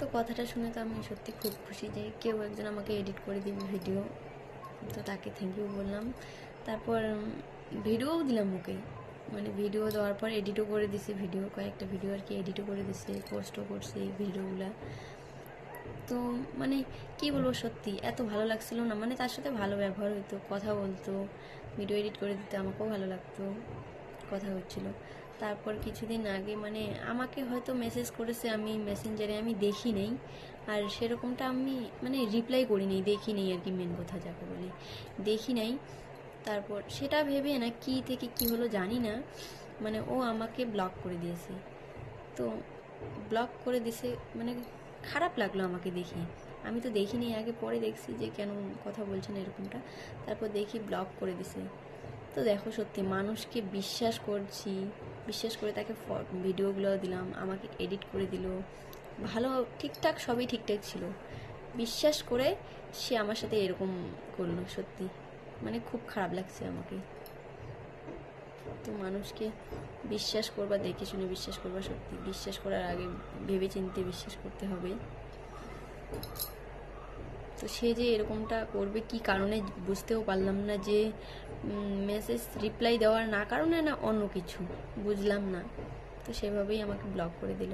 তো কথাটা শুনে তো আমি সত্যি খুব খুশি যে কেউ একজন আমাকে এডিট করে দিবে ভিডিও, তো তাকে থ্যাংক ইউ বললাম। তারপর ভিডিওও দিলাম ওকে, মানে ভিডিও দেওয়ার পর এডিটও করে দিছে, ভিডিও কয়েকটা ভিডিও আর কি এডিটও করে দিছে, পোস্টও করছে এই ভিডিওগুলো। তো মানে কি বলবো, সত্যি এত ভালো লাগছিল না, মানে তার সাথে ভালো ব্যবহার হইতো, কথা বলতো, ভিডিও এডিট করে দিতে আমাকেও ভালো লাগতো, কথা হচ্ছিল। তারপর কিছুদিন আগে মানে আমাকে হয়তো মেসেজ করেছে, আমি মেসেঞ্জারে আমি দেখি নেই, আর সেরকমটা আমি মানে রিপ্লাই করি নেই, দেখি নেই আর কি, মেন কথা যাকে বলি, দেখি নাই। তারপর সেটা ভেবে না কি থেকে কি হলো জানি না, মানে ও আমাকে ব্লক করে দিয়েছে। তো ব্লক করে দিছে মানে খারাপ লাগলো আমাকে দেখি, আমি তো দেখিনি আগে, পরে দেখছি যে কেন কথা বলছে না এরকমটা। তারপর দেখি ব্লক করে দিছে। তো দেখো সত্যি মানুষকে বিশ্বাস করছি, বিশ্বাস করে তাকে ভিডিওগুলো দিলাম, আমাকে এডিট করে দিল, ভালো ঠিকঠাক সবই ঠিকঠাক ছিল, বিশ্বাস করে সে আমার সাথে এরকম করলো, সত্যি মানে খুব খারাপ লাগছে আমাকে। তো মানুষকে বিশ্বাস করবা, দেখে শুনে বিশ্বাস করবা, সত্যি বিশ্বাস করার আগে ভেবে চিন্তে বিশ্বাস করতে হবে। তো সে যে এরকমটা করবে কি কারণে বুঝতেও পারলাম না, যে মেসেজ রিপ্লাই দেওয়ার না কারণে না অন্য কিছু বুঝলাম না, তো সেভাবেই আমাকে ব্লক করে দিল।